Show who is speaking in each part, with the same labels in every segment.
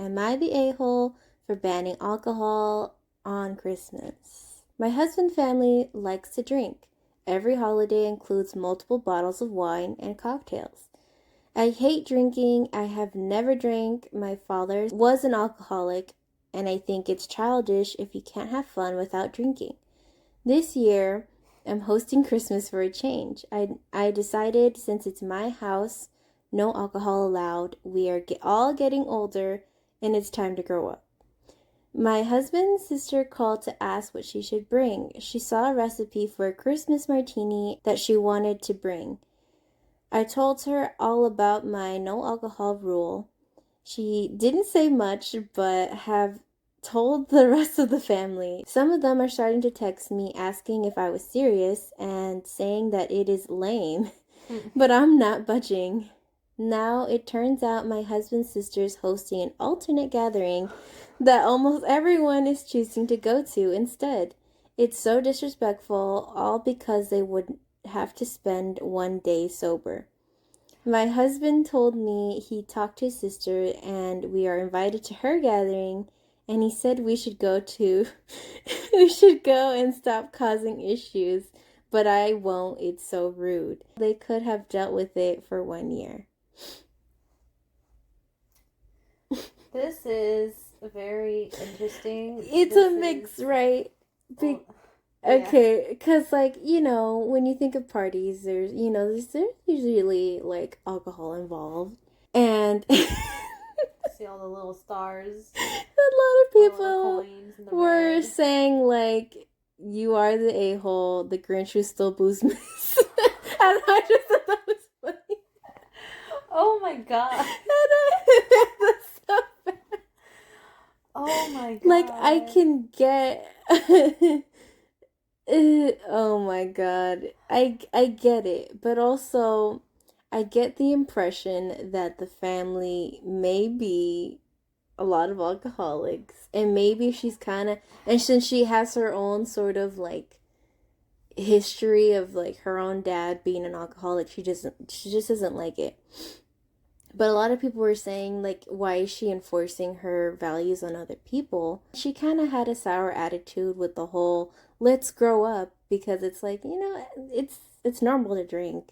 Speaker 1: Am I the a-hole for banning alcohol on Christmas? My husband's family likes to drink. Every holiday includes multiple bottles of wine and cocktails. I hate drinking. I have never drank. My father was an alcoholic, and I think it's childish if you can't have fun without drinking. This year, I'm hosting Christmas for a change. I decided, since it's my house, no alcohol allowed. We are all getting older, and it's time to grow up. My husband's sister called to ask what she should bring. She saw a recipe for a Christmas martini that she wanted to bring. I told her all about my no alcohol rule. She didn't say much, but have told the rest of the family. Some of them are starting to text me asking if I was serious and saying that it is lame, but I'm not budging. Now it turns out my husband's sister is hosting an alternate gathering that almost everyone is choosing to go to instead. It's so disrespectful, all because they would have to spend one day sober. My husband told me he talked to his sister and we are invited to her gathering, and he said we should go and stop causing issues, but I won't. It's so rude. They could have dealt with it for 1 year.
Speaker 2: This is very interesting.
Speaker 1: It's a mix, right? Okay, because, like, when you think of parties, there's usually, like, alcohol involved. And
Speaker 2: see all the little stars.
Speaker 1: A lot of people were saying, like, you are the a-hole, the Grinch who stole booze miss. And I just thought that was funny.
Speaker 2: Oh my god.
Speaker 1: That's so bad.
Speaker 2: Oh my god.
Speaker 1: Like, I can get... oh my god. I get it. But also, I get the impression that the family may be a lot of alcoholics. And maybe she's kind of... And since she has her own sort of, like, history of, like, her own dad being an alcoholic, she just doesn't like it. But a lot of people were saying, like, why is she enforcing her values on other people? She kind of had a sour attitude with the whole, let's grow up, because it's like, it's normal to drink.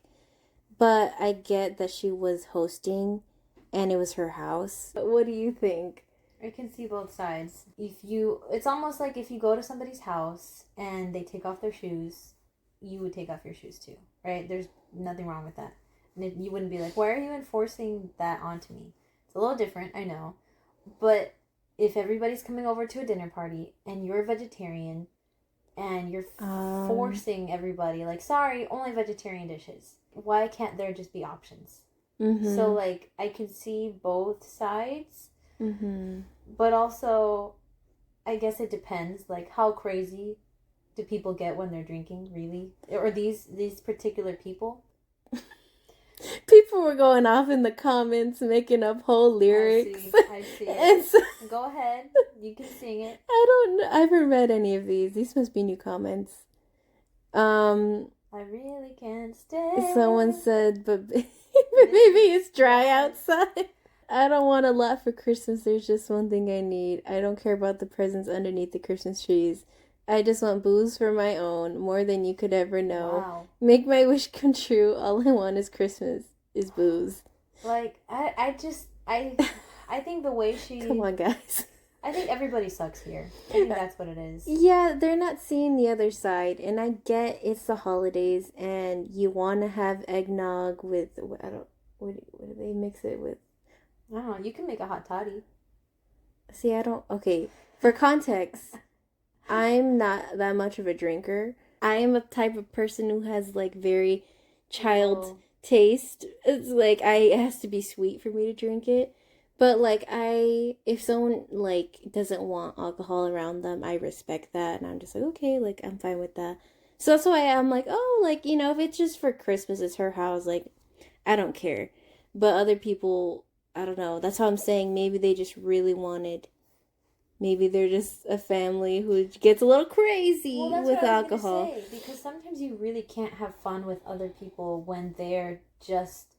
Speaker 1: But I get that she was hosting, and it was her house. What do you think?
Speaker 2: I can see both sides. It's almost like if you go to somebody's house and they take off their shoes, you would take off your shoes too, right? There's nothing wrong with that. And you wouldn't be like, why are you enforcing that onto me? It's a little different, I know. But if everybody's coming over to a dinner party and you're a vegetarian and you're forcing everybody, like, sorry, only vegetarian dishes. Why can't there just be options? Mm-hmm. So, like, I can see both sides. Mm-hmm. But also, I guess it depends. Like, how crazy do people get when they're drinking, really? Or these particular people?
Speaker 1: People were going off in the comments, making up whole lyrics.
Speaker 2: I see it. So, go ahead. You can sing it.
Speaker 1: I haven't read any of these. These must be new comments.
Speaker 2: I really can't stay.
Speaker 1: Someone said, but maybe it's dry outside. I don't want a lot for Christmas. There's just one thing I need. I don't care about the presents underneath the Christmas trees. I just want booze for my own, more than you could ever know. Wow. Make my wish come true. All I want is Christmas, is booze.
Speaker 2: Like, I think the way she...
Speaker 1: Come on, guys.
Speaker 2: I think everybody sucks here. I think that's what it is.
Speaker 1: Yeah, they're not seeing the other side. And I get it's the holidays and you want to have eggnog with... what do they mix it with?
Speaker 2: I don't know. You can make a hot toddy.
Speaker 1: See, okay, for context... I'm not that much of a drinker. I am a type of person who has, like, very child taste. It's like, it has to be sweet for me to drink it. But, like, if someone, like, doesn't want alcohol around them, I respect that. And I'm just like, okay, like, I'm fine with that. So that's why I'm like, oh, like, if it's just for Christmas, it's her house, like, I don't care. But other people, I don't know. That's how I'm saying maybe they just really wanted... Maybe they're just a family who gets a little crazy with alcohol.
Speaker 2: Because sometimes you really can't have fun with other people when they're just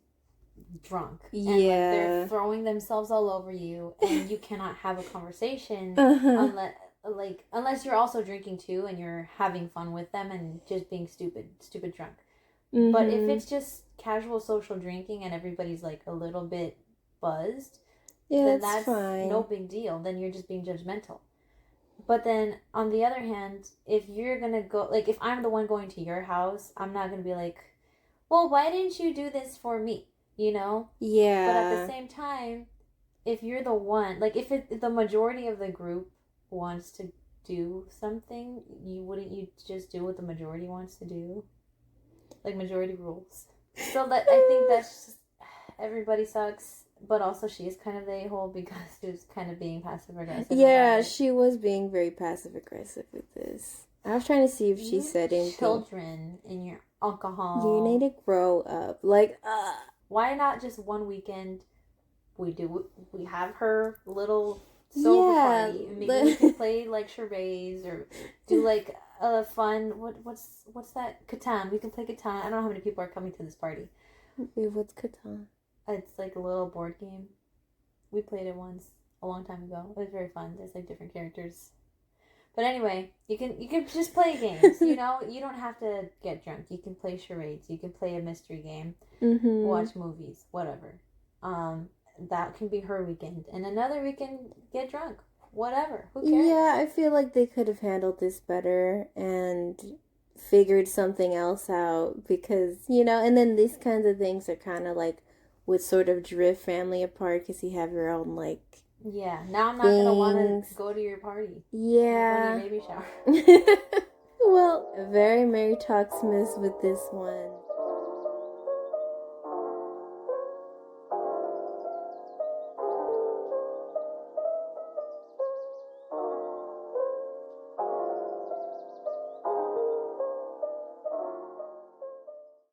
Speaker 2: drunk. And like they're
Speaker 1: Yeah.
Speaker 2: throwing themselves all over you, and you cannot have a conversation
Speaker 1: Uh-huh.
Speaker 2: unless you're also drinking too and you're having fun with them and just being stupid drunk. But if
Speaker 1: Mm-hmm.
Speaker 2: it's just casual social drinking and everybody's like a little bit buzzed,
Speaker 1: Yeah,
Speaker 2: then
Speaker 1: that's
Speaker 2: that's no
Speaker 1: fine.
Speaker 2: big deal. Then you're just being judgmental. But then on the other hand, if you're gonna go, like if I'm the one going to your house, I'm not gonna be like, well, why didn't you do this for me? You know? But at the
Speaker 1: Yeah.
Speaker 2: same time, if you're the one, like if the majority of the group wants to do something, you just do what the majority wants to do? Like majority rules. So that I think that's just, everybody sucks, but also she is kind of the a-hole because she was kind of being passive aggressive about
Speaker 1: Yeah,
Speaker 2: it.
Speaker 1: she was being very passive aggressive with this. I was trying to see if she
Speaker 2: You
Speaker 1: said anything.
Speaker 2: children in your
Speaker 1: You need
Speaker 2: alcohol.
Speaker 1: to grow up. Like,
Speaker 2: Why not just one weekend we have her little sober
Speaker 1: yeah.
Speaker 2: party and maybe we can play like charades or do like a fun what's that, Catan. We can play Catan. I don't know how many people are coming to this party.
Speaker 1: Wait, what's Catan?
Speaker 2: It's like a little board game. We played it once a long time ago. It was very fun. There's like different characters. But anyway, you can just play games. You know, you don't have to get drunk. You can play charades. You can play a mystery game.
Speaker 1: Mm-hmm.
Speaker 2: Watch movies. Whatever. Um, that can be her weekend, and another weekend get drunk. Whatever. Who
Speaker 1: Yeah,
Speaker 2: cares?
Speaker 1: I feel like they could have handled this better and figured something else out because, and then these kinds of things are kind of like would sort of drift family apart because you have your own, like,
Speaker 2: Yeah. Now I'm not gonna want to
Speaker 1: things.
Speaker 2: go to your party. Not going to your
Speaker 1: Yeah.
Speaker 2: baby shower.
Speaker 1: Well, a very Merry Toxmas with this one.